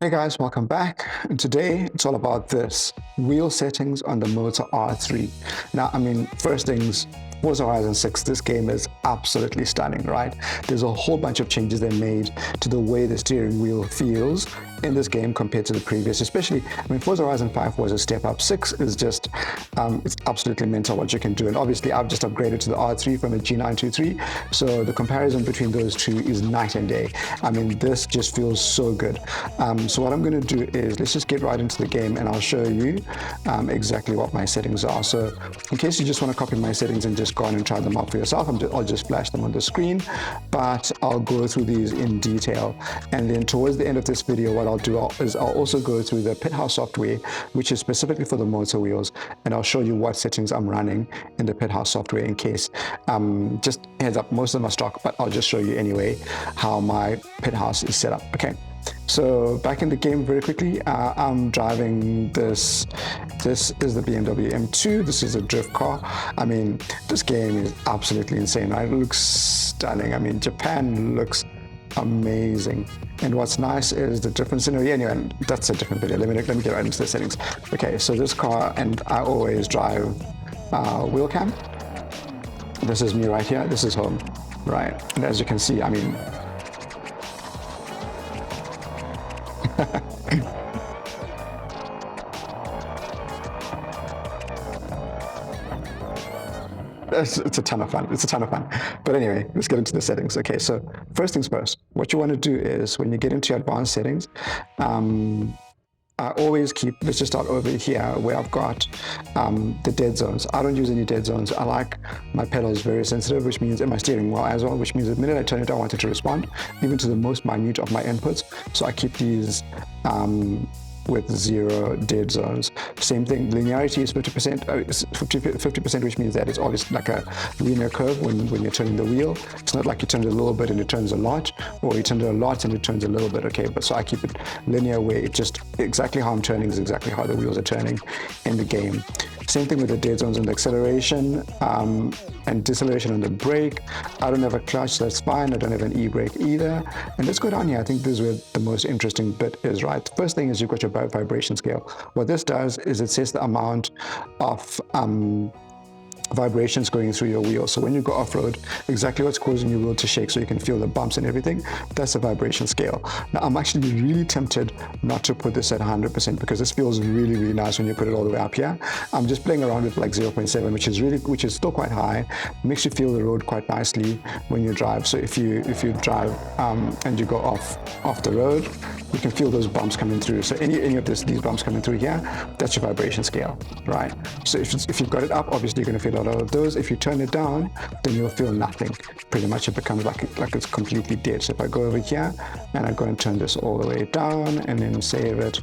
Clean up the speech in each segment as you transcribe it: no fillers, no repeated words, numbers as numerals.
Hey guys, welcome back. And today it's all about this wheel settings on the Moza R3. Now, first things, Forza Horizon 6, this game is absolutely stunning, right? There's a whole bunch of changes they made to the way the steering wheel feels in this game compared to the previous, especially, Forza Horizon 5 was a step up. 6 is just, it's absolutely mental what you can do. And obviously I've just upgraded to the R3 from a G923. So the comparison between those two is night and day. This just feels so good. So what I'm going to do is let's just get right into the game and I'll show you exactly what my settings are. So in case you just want to copy my settings and just go on and try them out for yourself, I'll just flash them on the screen, but I'll go through these in detail. And then towards the end of this video, what I'll do is I'll also go through the Pit House software, which is specifically for the motor wheels, and I'll show you what settings I'm running in the Pit House software in case. Just heads up, most of them are stock, but I'll just show you anyway how my Pit House is set up. Okay. So back in the game very quickly, I'm driving this. This is the BMW M2. This is a drift car. This game is absolutely insane, right? It looks stunning. Japan looks amazing. And what's nice is the different scenery. Anyway, that's a different video. Let me get right into the settings. Okay, so this car, and I always drive wheel cam. This is me right here. This is home, right? And as you can see, it's a ton of fun. It's a ton of fun. But anyway, let's get into the settings. Okay, so first things first, what you want to do is when you get into your advanced settings, I always keep, let's just start over here where I've got the dead zones. I don't use any dead zones. I like my pedals very sensitive, which means, and my steering wheel as well, which means the minute I turn it, I want it to respond, even to the most minute of my inputs. So I keep these with 0 dead zones. Same thing, linearity is 50%, 50%, which means that it's always like a linear curve when you're turning the wheel. It's not like you turn it a little bit and it turns a lot, or you turn it a lot and it turns a little bit, okay? But so I keep it linear where it just, exactly how I'm turning is exactly how the wheels are turning in the game. Same thing with the dead zones on the acceleration and deceleration on the brake. I don't have a clutch, so that's fine. I don't have an e-brake either. And let's go down here. I think this is where the most interesting bit is, right? The first thing is you've got your vibration scale. What this does is it sets the amount of vibrations going through your wheel. So when you go off-road, exactly what's causing your wheel to shake so you can feel the bumps and everything, that's the vibration scale. Now, I'm actually really tempted not to put this at 100% because this feels really, really nice when you put it all the way up here. I'm just playing around with like 0.7, which is still quite high. It makes you feel the road quite nicely when you drive. So if you drive and you go off the road, you can feel those bumps coming through. So any of these bumps coming through here, that's your vibration scale, right? So if you've got it up, obviously you're going to feel a lot of those. If you turn it down, then you'll feel nothing. Pretty much it becomes like it's completely dead. So if I go over here and I go and turn this all the way down and then save it,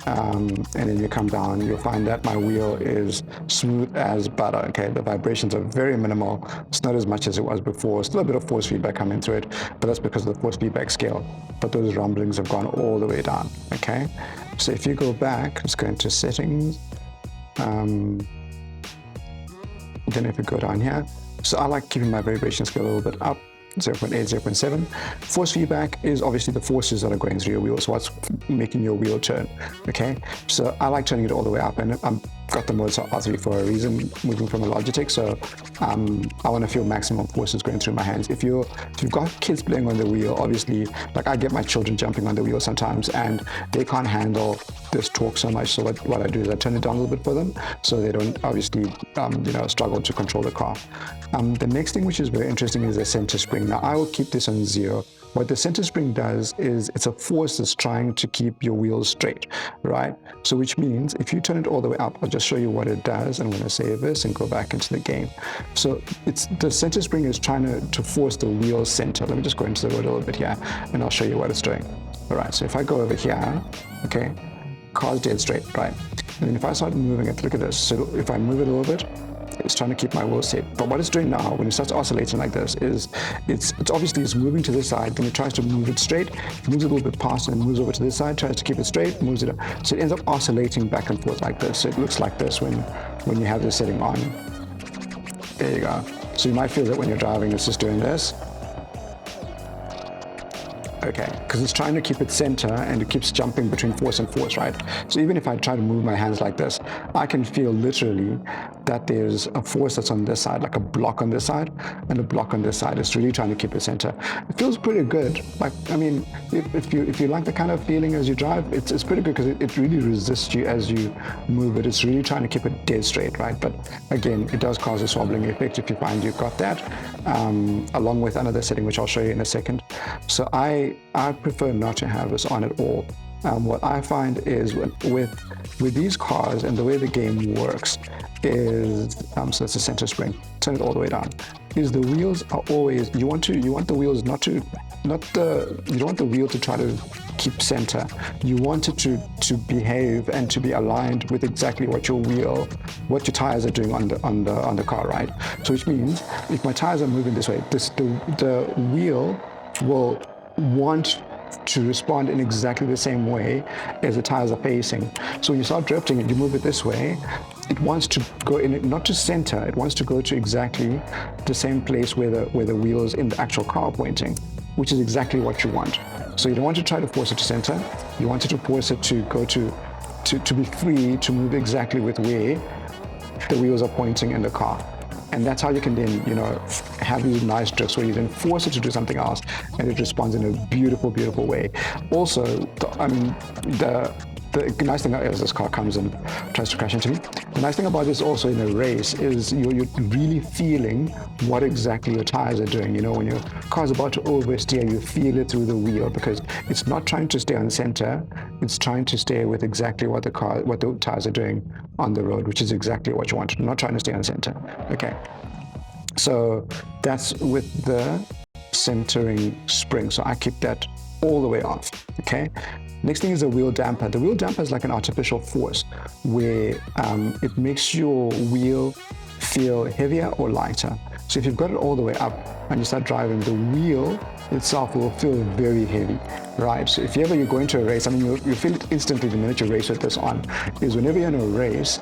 and then you come down, you'll find that my wheel is smooth as butter, okay? The vibrations are very minimal. It's not as much as it was before. Still a bit of force feedback coming through it, but that's because of the force feedback scale. But those rumblings have gone all the way down, okay? So if you go back, let's go into settings. Then if you go down here, so I like keeping my vibration scale a little bit up, 0.8, 0.7. Force feedback is obviously the forces that are going through your wheel, so what's making your wheel turn, okay? So I like turning it all the way up, and I've got the Moza R3 for a reason, moving from a Logitech, so I want to feel maximum forces going through my hands. If you've got kids playing on the wheel, obviously, like I get my children jumping on the wheel sometimes, and they can't handle this torque so much, so what I do is I turn it down a little bit for them, so they don't obviously struggle to control the car. The next thing which is very interesting is the center spring. Now I will keep this on 0. What the center spring does is it's a force that's trying to keep your wheels straight, right? So which means if you turn it all the way up, I'll just show you what it does. I'm going to save this and go back into the game. So the center spring is trying to force the wheel center. Let me just go into the road a little bit here and I'll show you what it's doing. All right, so if I go over here, okay, car's dead straight, right? And then if I start moving it, look at this. So if I move it a little bit, it's trying to keep my wheel safe. But what it's doing now, when it starts oscillating like this, is it's obviously moving to this side, then it tries to move it straight, moves it a little bit past and moves over to this side, tries to keep it straight, moves it up. So it ends up oscillating back and forth like this. So it looks like this when you have this setting on. There you go. So you might feel that when you're driving, it's just doing this. okay? Because it's trying to keep it center and it keeps jumping between force and force, right? So even if I try to move my hands like this, I can feel literally that there's a force that's on this side, like a block on this side and a block on this side. It's really trying to keep it center. It feels pretty good. Like, I mean, if you like the kind of feeling as you drive, it's pretty good because it really resists you as you move it. It's really trying to keep it dead straight, right? But again, it does cause a wobbling effect if you find you've got that, along with another setting, which I'll show you in a second. So I prefer not to have this on at all. What I find is with these cars and the way the game works is, so it's a center spring, turn it all the way down, is the wheels are always, you want the wheels you don't want the wheel to try to keep center. You want it to behave and to be aligned with exactly what your tires are doing on the car, right? So which means if my tires are moving this way, the wheel will want to respond in exactly the same way as the tires are facing. So when you start drifting and you move it this way, it wants to go in, not to center, it wants to go to exactly the same place where the wheels in the actual car are pointing, which is exactly what you want. So you don't want to try to force it to center, you want it to force it to go to be free to move exactly with where the wheels are pointing in the car. And that's how you can then, have these nice drifts where you then force it to do something else and it responds in a beautiful, beautiful way. Also, the nice thing is this car comes and tries to crash into me. The nice thing about this also in a race is you're really feeling what exactly your tires are doing. When your car's about to oversteer, you feel it through the wheel because it's not trying to stay on center. It's trying to stay with exactly what the tires are doing on the road, which is exactly what you want. Not trying to stay on center. Okay. So that's with the centering spring. So I keep that all the way off. Okay. Next thing is a wheel damper. The wheel damper is like an artificial force where it makes your wheel feel heavier or lighter. So if you've got it all the way up and you start driving, the wheel itself will feel very heavy, right? So if you're going to a race, I mean, you feel it instantly the minute you race with this on, is whenever you're in a race,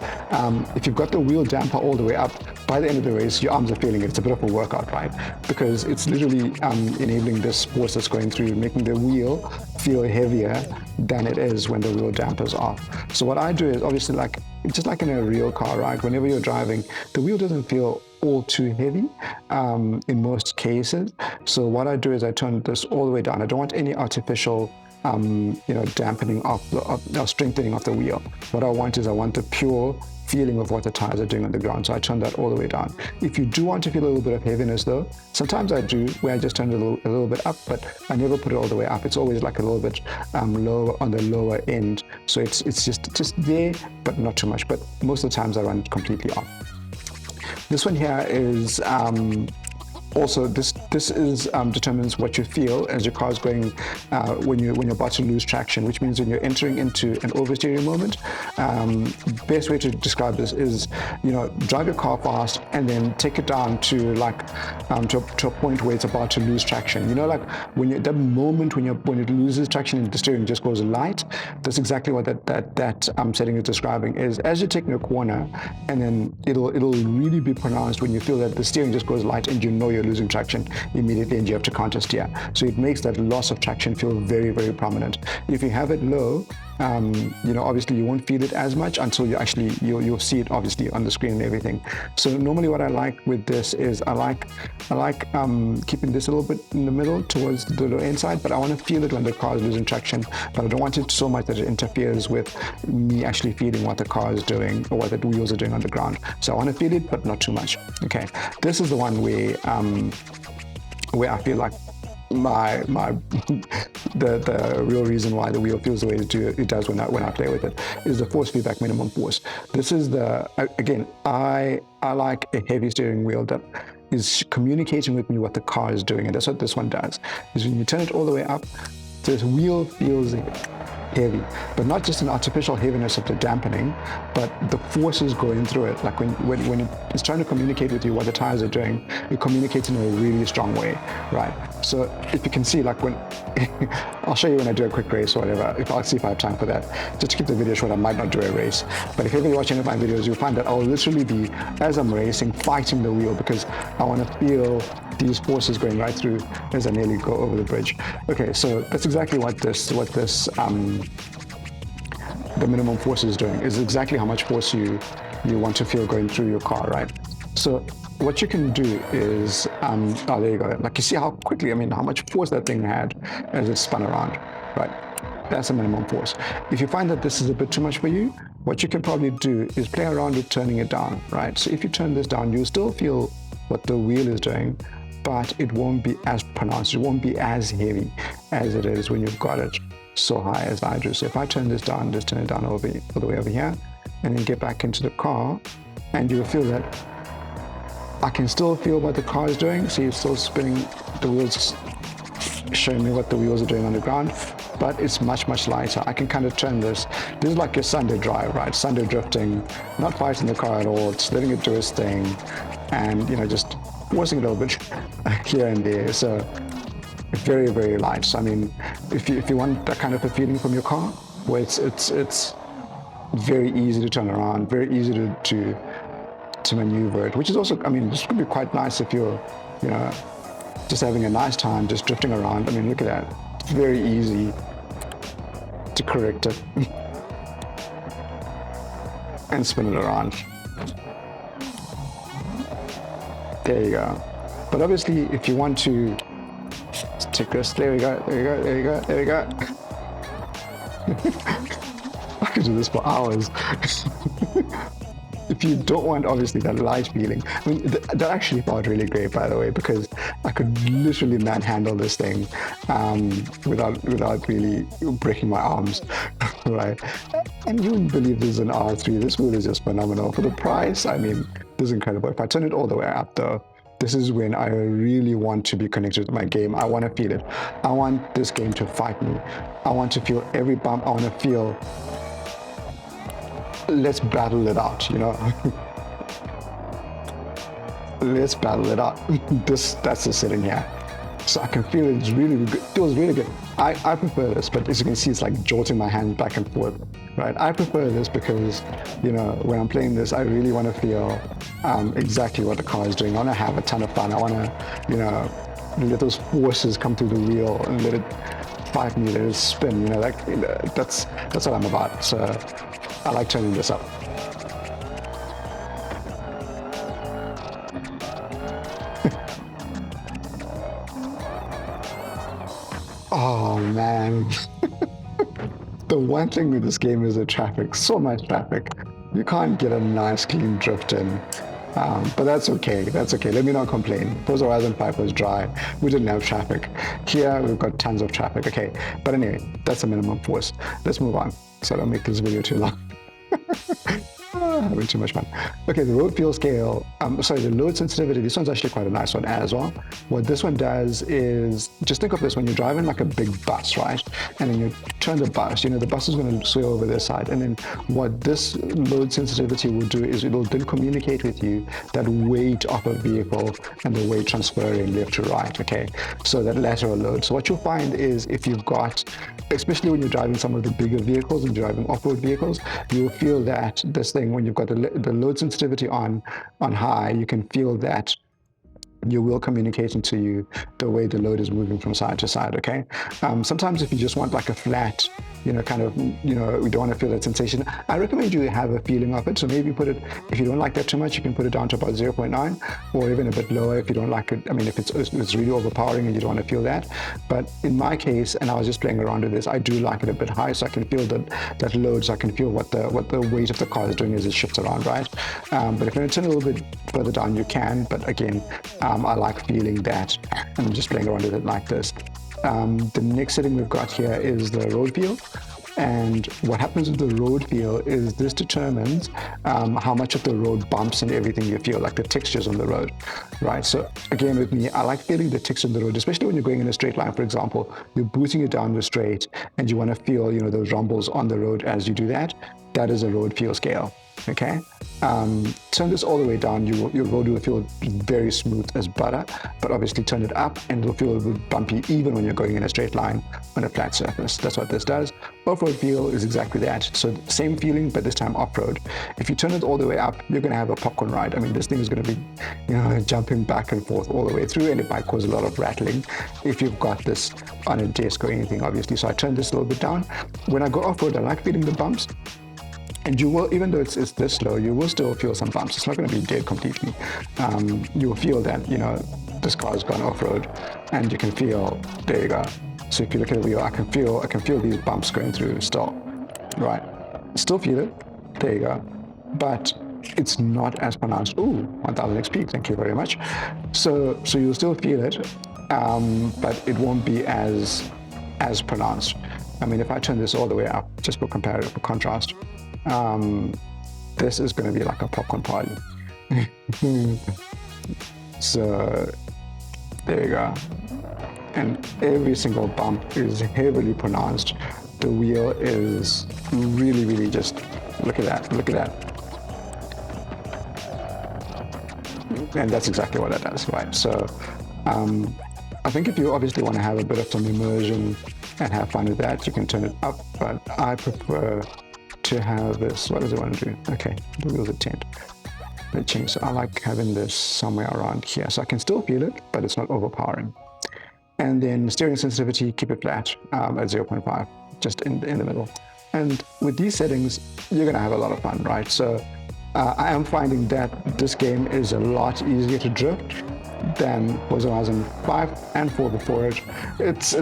if you've got the wheel damper all the way up, by the end of the race, your arms are feeling it. It's a bit of a workout, right? Because it's literally enabling this force that's going through, making the wheel feel heavier than it is when the wheel damper's off. So what I do is obviously just like in a real car, right? Whenever you're driving, the wheel doesn't feel all too heavy in most cases. So what I do is I turn this all the way down. I don't want any artificial dampening or strengthening of the wheel. What I want the pure feeling of what the tires are doing on the ground. So I turn that all the way down. If you do want to feel a little bit of heaviness though, sometimes I do, where I just turn it a little bit up, but I never put it all the way up. It's always like a little bit lower on the lower end. So it's just there, but not too much. But most of the times I run it completely off. This one here is also this is determines what you feel as your car is going when you're about to lose traction, which means when you're entering into an oversteering moment. Best way to describe this is drive your car fast and then take it down to to a point where it's about to lose traction. Like that moment when it loses traction and the steering just goes light. That's exactly what that setting is describing. Is as you're taking a corner, and then it'll really be pronounced when you feel that the steering just goes light and you're losing traction immediately and you have to counter steer. So it makes that loss of traction feel very, very prominent. If you have it low, obviously you won't feel it as much until you'll see it obviously on the screen and everything. So normally what I like with this is I like keeping this a little bit in the middle towards the low end side, but I want to feel it when the car is losing traction, but I don't want it so much that it interferes with me actually feeling what the car is doing or what the wheels are doing on the ground. So I want to feel it, but not too much. Okay, this is the one where I feel like the real reason why the wheel feels the way it does when I play with it is the force feedback minimum force. This is again, I like a heavy steering wheel that is communicating with me what the car is doing, and that's what this one does. Is when you turn it all the way up, this wheel feels heavy, but not just an artificial heaviness of the dampening, but the forces going through it. Like when it's trying to communicate with you what the tires are doing, it communicates in a really strong way, right? So if you can see, like when I'll show you when I do a quick race or whatever. If I'll see if I have time for that. Just to keep the video short, I might not do a race. But if you've been watching any of my videos, you'll find that I'll literally be, as I'm racing, fighting the wheel because I want to feel these forces going right through as I nearly go over the bridge. Okay, so that's exactly what the minimum force is doing. Is exactly how much force you want to feel going through your car, right? So what you can do is, oh, there you go. Like you see how quickly, I mean, how much force that thing had as it spun around, right? That's the minimum force. If you find that this is a bit too much for you, what you can probably do is play around with turning it down, right? So if you turn this down, you'll still feel what the wheel is doing, but it won't be as pronounced. It won't be as heavy as it is when you've got it so high as I do. So if I turn this down, just turn it down all the way over here, and then get back into the car, and you'll feel that I can still feel what the car is doing. See, it's still spinning, the wheels showing me what the wheels are doing on the ground, but it's much, much lighter. I can kind of turn this. This is like your Sunday drive, right? Sunday drifting, not fighting the car at all, just letting it do its thing, and, you know, just forcing it a little bit here and there. So very, very light. So, I mean, if you want that kind of a feeling from your car, where it's very easy to turn around, very easy to maneuver it, which is also, I mean, this could be quite nice if you're, you know, just having a nice time, just drifting around. I mean, look at that. It's very easy to correct it and spin it around. There you go. But obviously, if you want to take this, there we go, there you go, there you go, there you go. I could do this for hours. If you don't want, obviously, that light feeling. I mean, that actually felt really great, by the way, because I could literally manhandle this thing without really breaking my arms, right? And you wouldn't believe this is an R3. This wheel is just phenomenal. For the price, I mean, this is incredible. If I turn it all the way up, though, this is when I really want to be connected to my game. I want to feel it. I want this game to fight me. I want to feel every bump. I want to feel, let's battle it out, you know? Let's battle it out. That's the setting here. So I can feel it's really good. It feels really good. I prefer this, but as you can see, it's like jolting my hand back and forth, right? I prefer this because, you know, when I'm playing this, I really want to feel exactly what the car is doing. I want to have a ton of fun. I want to, you know, let those forces come through the wheel and let it fight me, let it spin, you know, like, that's what I'm about. So I like turning this up. Oh man. The one thing with this game is the traffic. So much traffic. You can't get a nice clean drift in. But that's okay. That's okay. Let me not complain. Forza Horizon 5 was dry. We didn't have traffic. Here we've got tons of traffic. Okay. But anyway, that's a minimum force. Let's move on so I don't make this video too long. Having too much fun. Okay, the road feel scale, the load sensitivity, this one's actually quite a nice one as well. What this one does is, just think of this when you're driving like a big bus, right? And then you turn the bus, you know, the bus is going to sway over this side. And then what this load sensitivity will do is it will then communicate with you that weight of a vehicle and the weight transferring left to right, okay? So that lateral load. So what you'll find is if you've got, especially when you're driving some of the bigger vehicles and driving off-road vehicles, you'll feel that this thing, when you've got the load sensitivity on high, you can feel that your wheel communicating to you the way the load is moving from side to side, okay? Sometimes if you just want like a flat, you know, kind of, you know, we don't want to feel that sensation, I recommend you have a feeling of it. So maybe put it, if you don't like that too much, you can put it down to about 0.9 or even a bit lower if you don't like it. I mean, if it's really overpowering and you don't want to feel that. But in my case, and I was just playing around with this, I do like it a bit high so I can feel that load, so I can feel what the weight of the car is doing as it shifts around, right? But if you turn a little bit further down, you can. But again, I like feeling that, and I'm just playing around with it like this. The next setting we've got here is the road feel. And what happens with the road feel is this determines how much of the road bumps and everything you feel, like the textures on the road, right? So again, with me, I like feeling the texture on the road, especially when you're going in a straight line, for example. You're booting it down the straight and you want to feel, you know, those rumbles on the road as you do that. That is a road feel scale. Okay, turn this all the way down. Your road will feel very smooth as butter, but obviously turn it up and it'll feel a bit bumpy even when you're going in a straight line on a flat surface. That's what this does. Off-road feel is exactly that. So same feeling, but this time off-road. If you turn it all the way up, you're going to have a popcorn ride. I mean, this thing is going to be, jumping back and forth all the way through, and it might cause a lot of rattling if you've got this on a desk or anything, obviously. So I turned this a little bit down. When I go off-road, I like feeling the bumps. And you will, even though it's this slow, you will still feel some bumps. It's not going to be dead completely. You will feel that, this car's gone off-road, and you can feel, there you go. So if you look at the wheel, I can feel these bumps going through still, right? Still feel it, there you go. But it's not as pronounced. Ooh, 1000 XP, thank you very much. So you'll still feel it, but it won't be as pronounced. I mean, if I turn this all the way up, just for comparative contrast, this is going to be like a popcorn party. So there you go. And every single bump is heavily pronounced. The wheel is really, really just, look at that. And that's exactly what that does, right? So I think if you obviously want to have a bit of some immersion and have fun with that, you can turn it up, but I prefer to have this. What does it want to do? Okay, the wheels at 10. They change. So I like having this somewhere around here, so I can still feel it, but it's not overpowering. And then steering sensitivity, keep it flat at 0.5, just in the middle. And with these settings, you're going to have a lot of fun, right? So I am finding that this game is a lot easier to drift than Forza Horizon 5 and 4 before it. It's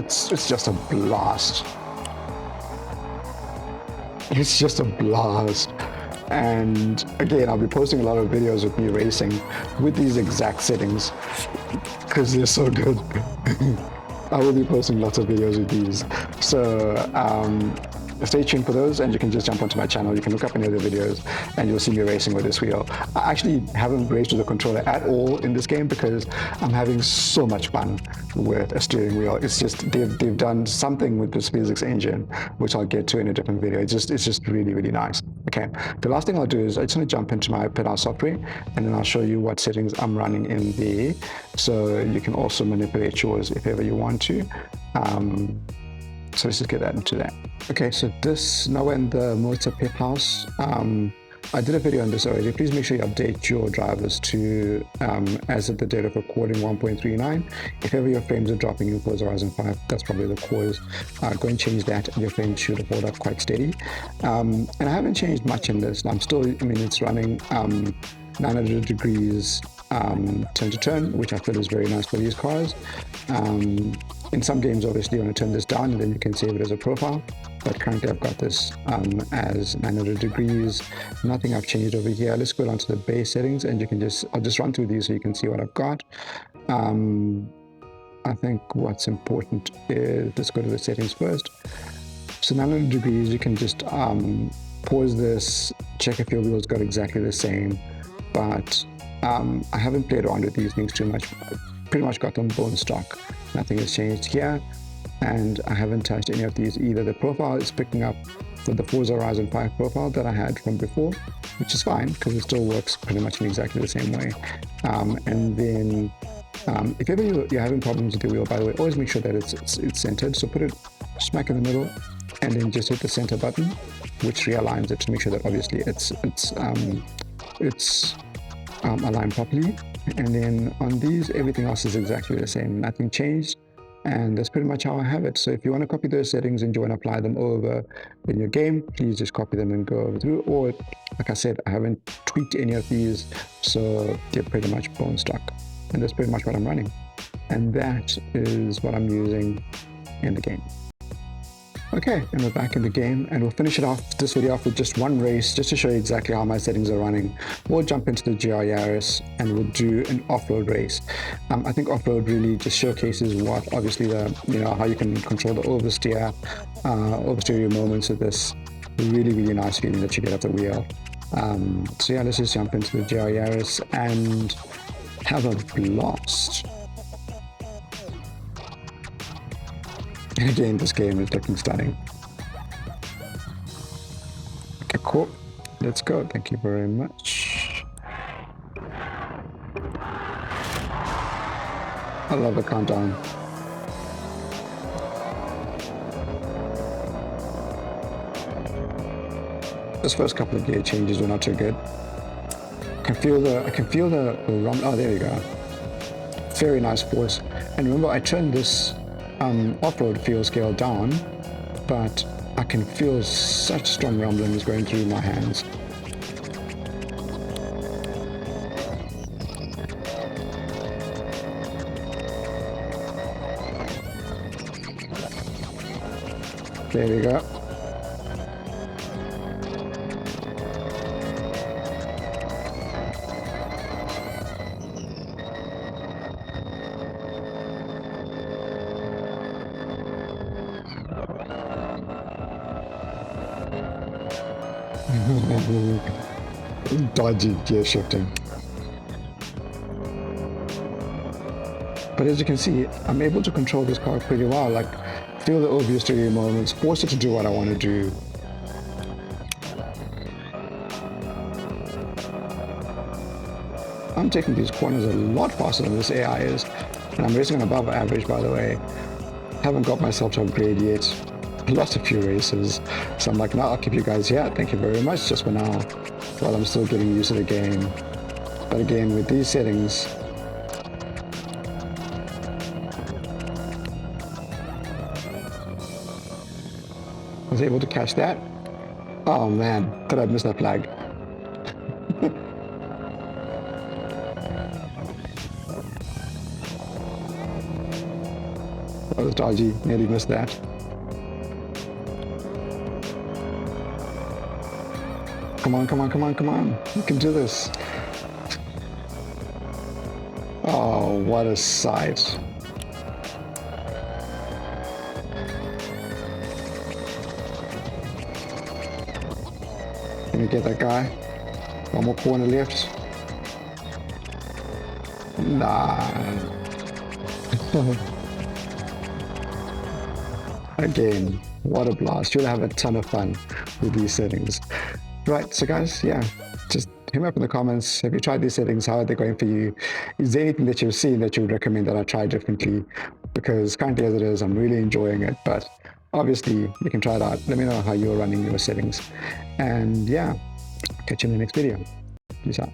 just a blast. It's just a blast. And again, I'll be posting a lot of videos of me racing with these exact settings because they're so good. I will be posting lots of videos with these. So stay tuned for those, and you can just jump onto my channel. You can look up any other videos and you'll see me racing with this wheel. I actually haven't raced with a controller at all in this game because I'm having so much fun with a steering wheel. It's just, they've done something with this physics engine, which I'll get to in a different video. It's just really, really nice. Okay, the last thing I'll do is I just want to jump into my Pit House software, and then I'll show you what settings I'm running in there. So you can also manipulate yours if ever you want to. So let's just get that into that. Okay, so this, now we're in the Moza Pit House. I did a video on this already. Please make sure you update your drivers to, as of the date of recording, 1.39. If ever your frames are dropping in Forza Horizon 5, that's probably the cause. Go and change that, and your frames should hold up quite steady. And I haven't changed much in this. I'm still, it's running 900 degrees turn to turn, which I feel is very nice for these cars. In some games, obviously, you want to turn this down and then you can save it as a profile. But currently, I've got this as 900 degrees. Nothing I've changed over here. Let's go down to the base settings, and you can I'll just run through these so you can see what I've got. I think what's important is, let's go to the settings first. So 900 degrees, you can just pause this, check if your wheels got exactly the same. But I haven't played around with these things too much. I've pretty much got them bone stock. Nothing has changed here, and I haven't touched any of these either. The profile is picking up with the Forza Horizon 5 profile that I had from before, which is fine because it still works pretty much in exactly the same way. And then if ever you're having problems with the wheel, by the way, always make sure that it's centered. So put it smack in the middle, and then just hit the center button, which realigns it to make sure that obviously it's aligned properly. And then on these, everything else is exactly the same, nothing changed, and that's pretty much how I have it. So if you want to copy those settings and you want to apply them over in your game, please just copy them and go over through. Or like I said, I haven't tweaked any of these, so they're pretty much bone stock, and that's pretty much what I'm running, and that is what I'm using in the game. Okay, and we're back in the game, and we'll finish this video off with just one race, just to show you exactly how my settings are running. We'll jump into the GR Yaris and we'll do an off-road race. I think off-road really just showcases what, obviously, how you can control the oversteer your moments with this really, really nice feeling that you get off the wheel. So yeah, let's just jump into the GR Yaris and have a blast. And again, this game is looking stunning. Okay, cool. Let's go. Thank you very much. I love the countdown. This first couple of gear changes were not too good. I can feel the rumble. Oh, there we go. Very nice force. And remember, I turned this off-road fuel scale down, but I can feel such strong rumblings going through my hands. There we go. Dodgy gear shifting. But as you can see, I'm able to control this car pretty well. Like, feel the oversteering moments, force it to do what I want to do. I'm taking these corners a lot faster than this AI is, and I'm racing on above average, by the way. Haven't got myself to upgrade yet. Lost a few races, so I'm like, no, I'll keep you guys here. Thank you very much, just for now, while I'm still getting used to the game. But again, with these settings, I was able to catch that. Oh man, thought I'd missed that flag. That was dodgy, nearly missed that. Come on, come on, come on, come on. You can do this. Oh, what a sight. Can we get that guy? One more corner left. Nah. Again, what a blast. You'll have a ton of fun with these settings. Right, so guys, yeah, just hit me up in the comments. Have you tried these settings? How are they going for you? Is there anything that you've seen that you would recommend that I try differently? Because currently as it is, I'm really enjoying it, but obviously you can try it out. Let me know how you're running your settings. And yeah, catch you in the next video. Peace out.